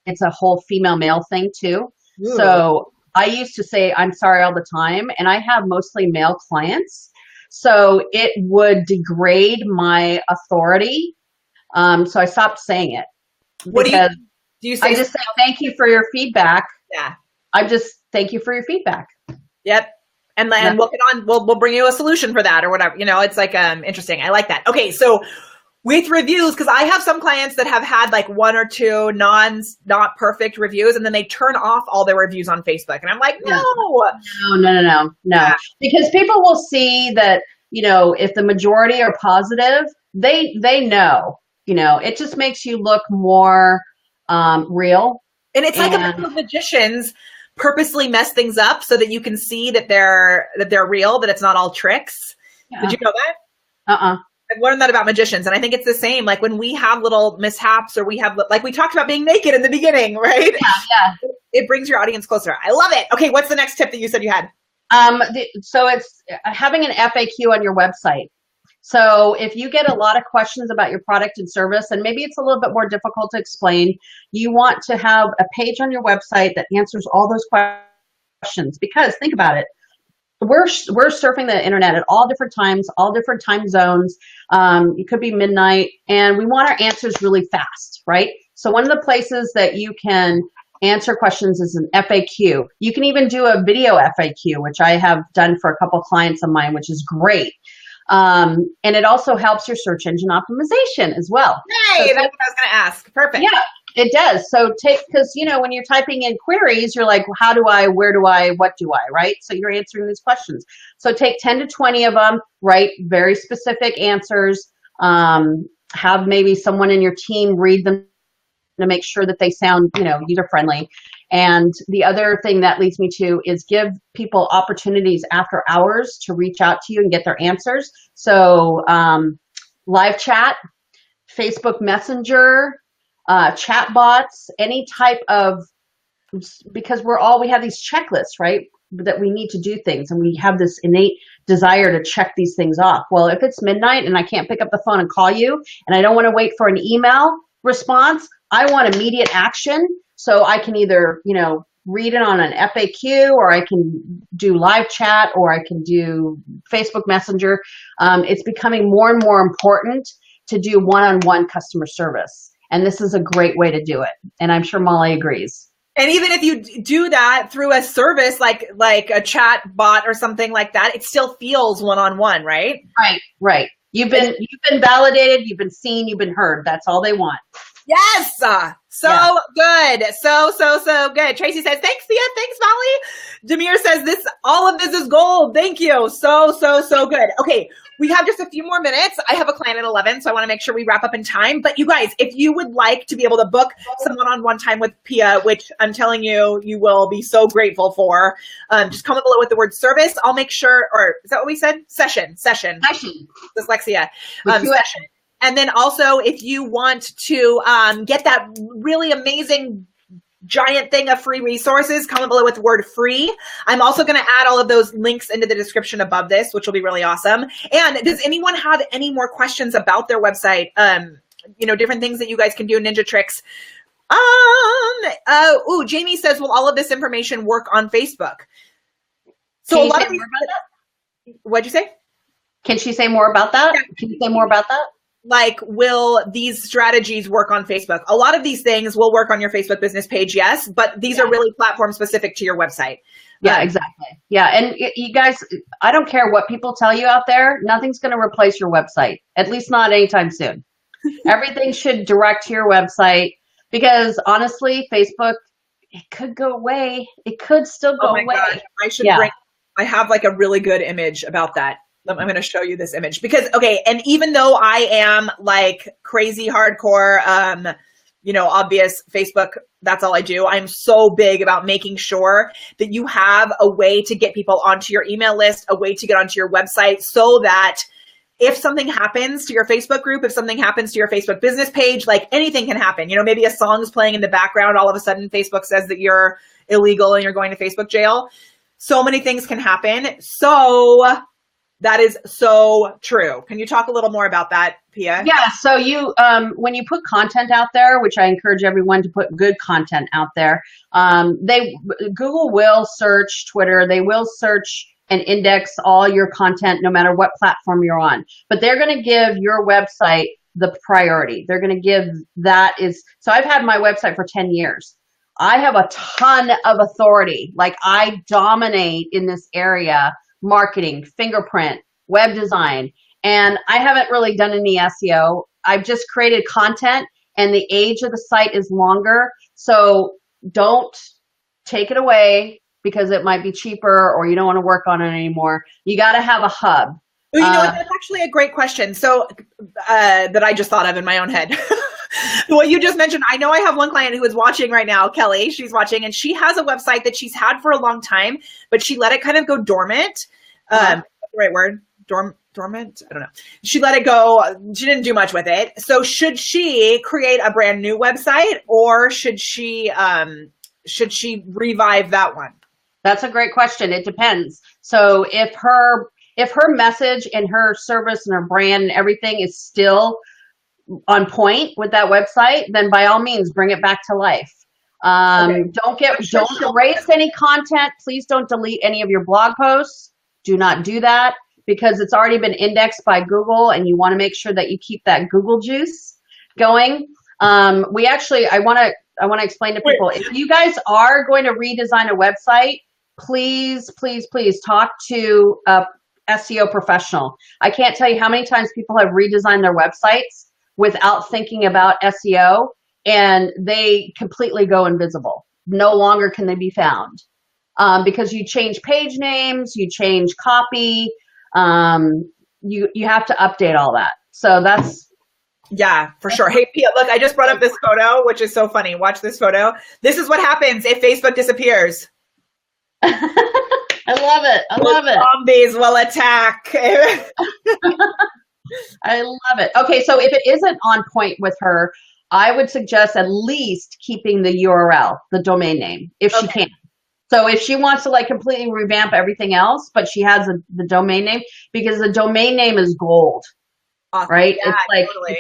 S2: it's a whole female male thing too. Ooh. So I used to say I'm sorry all the time, and I have mostly male clients. So it would degrade my authority. So I stopped saying it.
S1: What do you say?
S2: I just say thank you for your feedback.
S1: Yeah.
S2: Thank you for your feedback.
S1: Yep. And then we'll bring you a solution for that or whatever. You know, it's like interesting. I like that. Okay, so with reviews, because I have some clients that have had like one or two not perfect reviews, and then they turn off all their reviews on Facebook. And I'm like, no.
S2: No. Because people will see that, you know, if the majority are positive, they know, you know, it just makes you look more real.
S1: And it's like a couple of magicians purposely mess things up so that you can see that they're real, that it's not all tricks. Yeah. Did you know that? I've learned that about magicians. And I think it's the same. Like when we have little mishaps, or we have, like we talked about being naked in the beginning, right?
S2: Yeah.
S1: It brings your audience closer. I love it. Okay. What's the next tip that you said you had?
S2: So it's having an FAQ on your website. So if you get a lot of questions about your product and service, and maybe it's a little bit more difficult to explain, you want to have a page on your website that answers all those questions. Because think about it, we're surfing the internet at all different times, all different time zones. It could be midnight, and we want our answers really fast, right? So one of the places that you can answer questions is an FAQ. You can even do a video FAQ, which I have done for a couple clients of mine, which is great. And it also helps your search engine optimization as well.
S1: Hey, that's what I was going to ask. Perfect.
S2: Yeah, it does. So because, you know, when you're typing in queries, you're like, how do I, where do I, what do I, right? So you're answering these questions. So take 10 to 20 of them, write very specific answers, have maybe someone in your team read them to make sure that they sound, you know, user friendly. And the other thing that leads me to is give people opportunities after hours to reach out to you and get their answers. So live chat, Facebook Messenger, chat bots, any type of, because we have these checklists, right? That we need to do things, and we have this innate desire to check these things off. Well, if it's midnight and I can't pick up the phone and call you, and I don't want to wait for an email response, I want immediate action. So I can either, you know, read it on an FAQ, or I can do live chat, or I can do Facebook Messenger. It's becoming more and more important to do one-on-one customer service. And this is a great way to do it. And I'm sure Molly agrees.
S1: And even if you do that through a service like a chat bot or something like that, it still feels one-on-one, right?
S2: Right. You've been validated, you've been seen, you've been heard. That's all they want.
S1: Yes. Good. So good. Tracy says, thanks, Thea. Thanks, Molly. Demir says all of this is gold. Thank you. So good. Okay. We have just a few more minutes. I have a client at 11, so I want to make sure we wrap up in time. But you guys, if you would like to be able to book some one-on-one time with Pia, which I'm telling you, you will be so grateful for, just comment below with the word service. I'll make sure, or is that what we said? Session. Dyslexia. Session. And then also, if you want to get that really amazing giant thing of free resources, comment below with the word free. I'm also going to add all of those links into the description above this, which will be really awesome. And does anyone have any more questions about their website? You know, different things that you guys can do, ninja tricks. Jamie says, will all of this information work on Facebook? So a lot of these, what'd you say?
S2: Can she say more about that?
S1: Yeah.
S2: Can you say more about that?
S1: Like, will these strategies work on Facebook? A lot of these things will work on your Facebook business page, yes, but these are really platform specific to your website.
S2: Yeah, exactly. Yeah, and you guys, I don't care what people tell you out there, nothing's going to replace your website, at least not anytime soon. Everything should direct to your website, because honestly, Facebook, it could go away. It could still go away.
S1: Gosh. I have like a really good image about that. I'm going to show you this image because, okay. And even though I am like crazy hardcore, obvious Facebook, that's all I do. I'm so big about making sure that you have a way to get people onto your email list, a way to get onto your website so that if something happens to your Facebook group, if something happens to your Facebook business page, like anything can happen. Maybe a song's playing in the background. All of a sudden, Facebook says that you're illegal and you're going to Facebook jail. So many things can happen. So that is so true. Can you talk a little more about that, Pia?
S2: Yeah. So you, when you put content out there, which I encourage everyone to put good content out there, Google will search Twitter. They will search and index all your content, no matter what platform you're on. But they're going to give your website the priority. They're going to give so I've had my website for 10 years. I have a ton of authority. Like I dominate in this area, marketing, fingerprint, web design, and I haven't really done any SEO. I've just created content and the age of the site is longer. So don't take it away because it might be cheaper or you don't want to work on it anymore. You got to have a hub.
S1: Well, that's actually a great question. So that I just thought of in my own head. What you just mentioned, I know I have one client who is watching right now, Kelly, she's watching, and she has a website that she's had for a long time, but she let it kind of go dormant. That's the right word? Dormant? I don't know. She let it go. She didn't do much with it. So should she create a brand new website or should she revive that one?
S2: That's a great question. It depends. So if her message and her service and her brand and everything is still on point with that website, then by all means, bring it back to life. Okay. Don't erase any content. Please don't delete any of your blog posts. Do not do that because it's already been indexed by Google and you want to make sure that you keep that Google juice going. I want to explain to people, if you guys are going to redesign a website, please, please, please talk to a SEO professional. I can't tell you how many times people have redesigned their websites without thinking about SEO, and they completely go invisible. No longer can they be found because you change page names, you change copy, you have to update all that. So that's...
S1: Yeah, for sure. Hey, Pia, look, I just brought up this photo, which is so funny. Watch this photo. This is what happens if Facebook disappears.
S2: I love it. I love it.
S1: Zombies will attack.
S2: I love it. Okay, so if it isn't on point with her, I would suggest at least keeping the URL, the domain name, if she can. So if she wants to like completely revamp everything else, but she has the domain name, because the domain name is gold, right?
S1: Yeah,
S2: it's like,
S1: totally.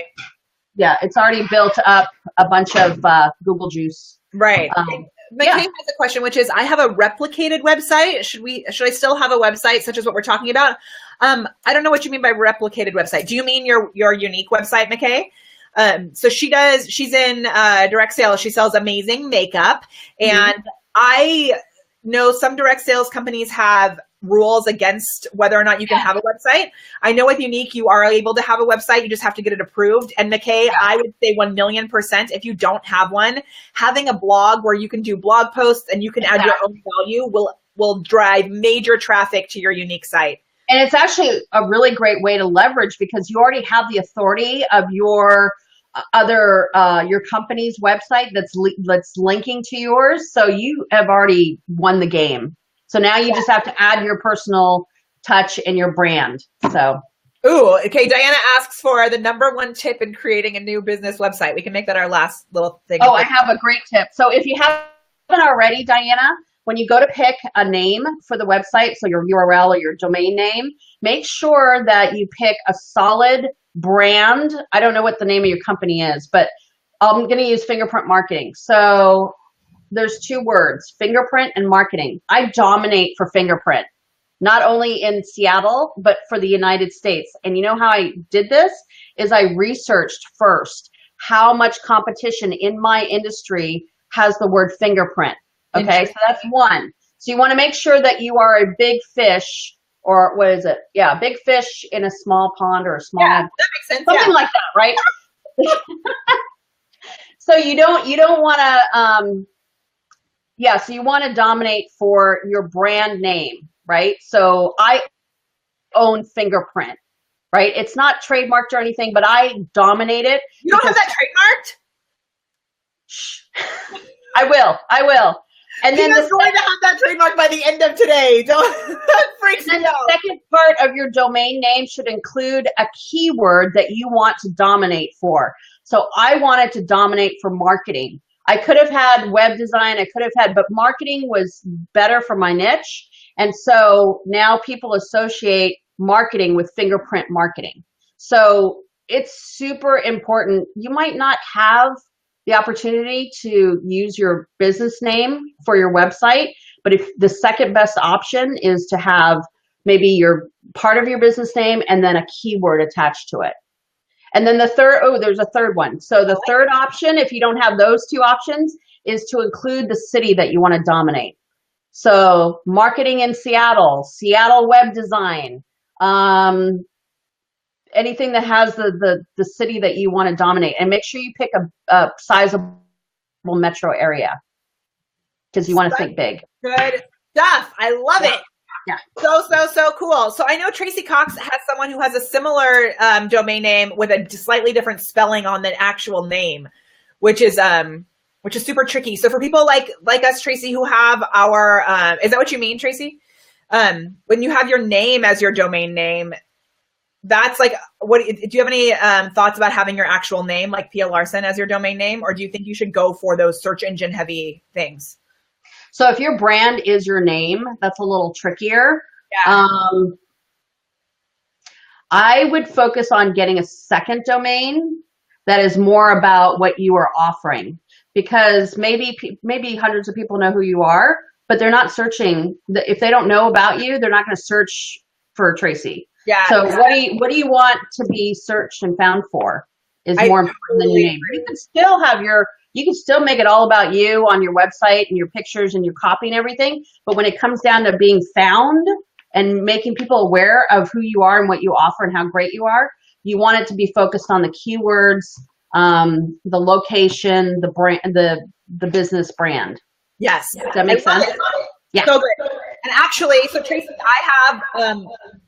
S2: It's already built up a bunch of Google juice.
S1: Right. McKay has a question, which is, I have a replicated website. Should I still have a website such as what we're talking about? I don't know what you mean by replicated website. Do you mean your unique website, McKay? So she's in direct sales. She sells amazing makeup. And I know some direct sales companies have rules against whether or not you can have a website. I know with Unique, you are able to have a website. You just have to get it approved. And McKay, I would say 1,000,000%, if you don't have one, having a blog where you can do blog posts and you can add your own value will drive major traffic to your Unique site.
S2: And it's actually a really great way to leverage because you already have the authority of your your company's website that's linking to yours. So you have already won the game. So now you just have to add your personal touch and your brand. So.
S1: Ooh, okay. Diana asks for the #1 tip in creating a new business website. We can make that our last little thing.
S2: Oh, I have a great tip. So if you haven't already, Diana, when you go to pick a name for the website, so your URL or your domain name, make sure that you pick a solid brand. I don't know what the name of your company is, but I'm going to use Fingerprint Marketing. So there's 2 words, fingerprint and marketing. I dominate for fingerprint, not only in Seattle, but for the United States. And you know how I did this is I researched first how much competition in my industry has the word fingerprint. Okay, so that's one. So you want to make sure that you are a big fish, or what is it? Yeah, big fish in a small pond or a small.
S1: Yeah, that makes sense.
S2: Something like that, right? So you don't want to. So you want to dominate for your brand name, right? So own fingerprint, right? It's not trademarked or anything, but I dominate it.
S1: You don't have that trademarked?
S2: Shh. I will. And then
S1: Pia's going to have that trademark by the end of today. Don't freak me out.
S2: The second part of your domain name should include a keyword that you want to dominate for. So I wanted to dominate for marketing. I could have had web design, but marketing was better for my niche. And so now people associate marketing with fingerprint marketing. So it's super important. You might not have the opportunity to use your business name for your website, but if the second best option is to have maybe your part of your business name and then a keyword attached to it. And then the third, there's a third one. So the third option, if you don't have those two options, is to include the city that you want to dominate. So marketing in Seattle, Seattle web design, anything that has the city that you want to dominate, and make sure you pick a sizable metro area because you want to think big.
S1: Good stuff. I love it.
S2: Yeah.
S1: So cool. So I know Tracy Cox has someone who has a similar domain name with a slightly different spelling on the actual name, which is super tricky. So for people like us, Tracy, who have our, is that what you mean, Tracy? When you have your name as your domain name, that's like, what do you have any thoughts about having your actual name, like Pia Larson, as your domain name, or do you think you should go for those search engine heavy things?
S2: So if your brand is your name, that's a little trickier.
S1: Yeah.
S2: I would focus on getting a second domain that is more about what you are offering, because maybe hundreds of people know who you are, but they're not searching. If they don't know about you, they're not going to search for Tracy.
S1: Yeah.
S2: So what do you want to be searched and found for is more important than your name. You can still make it all about you on your website and your pictures and your copy and everything. But when it comes down to being found and making people aware of who you are and what you offer and how great you are, you want it to be focused on the keywords, the location, the brand, the business brand.
S1: Yes.
S2: Does that make sense? Yeah.
S1: So good. And actually, so Tracy, I have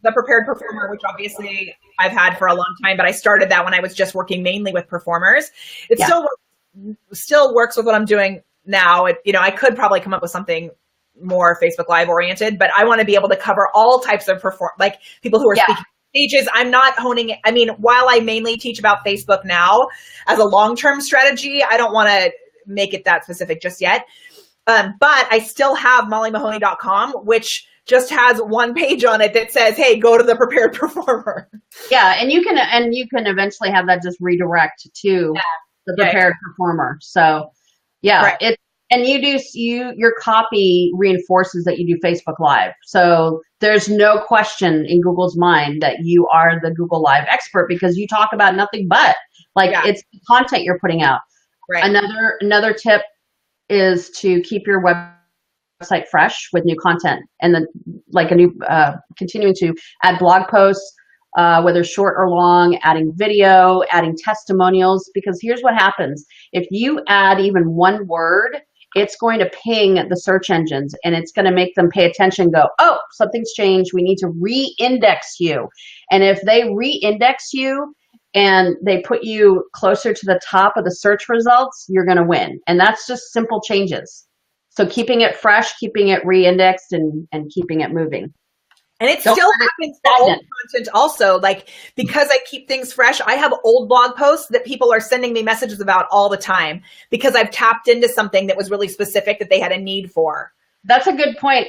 S1: the Prepared Performer, which obviously I've had for a long time, but I started that when I was just working mainly with performers. It still works with what I'm doing now. I could probably come up with something more Facebook Live oriented, but I want to be able to cover all types of like people who are speaking stages. I'm not honing it. I mean, while I mainly teach about Facebook now as a long-term strategy, I don't want to make it that specific just yet. But I still have mollymahoney.com, which just has one page on it that says, hey, go to the Prepared Performer.
S2: Yeah. And you can eventually have that just redirect to the Prepared Performer. So right. Your copy reinforces that you do Facebook Live. So there's no question in Google's mind that you are the Google Live expert because you talk about nothing but it's the content you're putting out. Right. Another tip is to keep your website fresh with new content, and then continuing to add blog posts, whether short or long, adding video, adding testimonials, because here's what happens. If you add even one word, it's going to ping the search engines and it's going to make them pay attention, go, oh, something's changed. We need to re-index you. And if they re-index you, and they put you closer to the top of the search results, you're going to win. And that's just simple changes. So keeping it fresh, keeping it re-indexed, and keeping it moving.
S1: And it still happens for old content also. Because I keep things fresh, I have old blog posts that people are sending me messages about all the time because I've tapped into something that was really specific that they had a need for.
S2: That's a good point.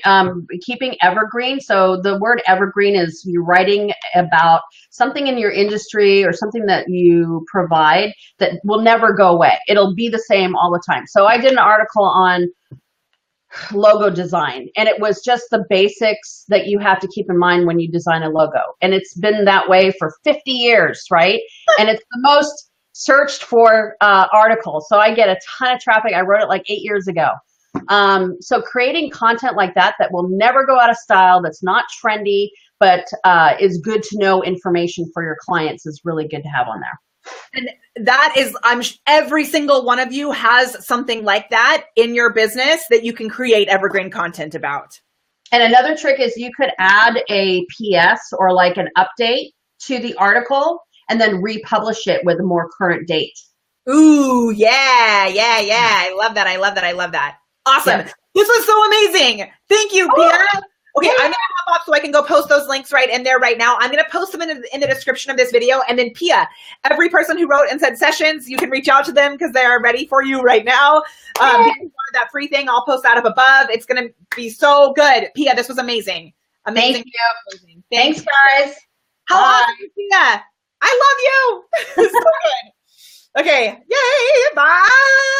S2: Keeping evergreen. So the word evergreen is you're writing about something in your industry or something that you provide that will never go away. It'll be the same all the time. So I did an article on logo design, and it was just the basics that you have to keep in mind when you design a logo. And it's been that way for 50 years, right? And it's the most searched for article. So I get a ton of traffic. I wrote it 8 years ago. So creating content like that will never go out of style, that's not trendy, but is good to know information for your clients is really good to have on there.
S1: And that is, every single one of you has something like that in your business that you can create evergreen content about.
S2: And another trick is you could add a PS or like an update to the article and then republish it with a more current date.
S1: Ooh, yeah. I love that. I love that. I love that. Awesome. Yeah. This was so amazing. Thank you, Pia. Okay, I'm going to hop off so I can go post those links right in there right now. I'm going to post them in the description of this video. And then Pia, every person who wrote and said sessions, you can reach out to them because they are ready for you right now. That free thing, I'll post that up above. It's going to be so good. Pia, this was amazing. Amazing.
S2: Thank you. Amazing. Thanks, guys.
S1: How awesome, Pia. I love you. So good. Okay. Yay. Bye.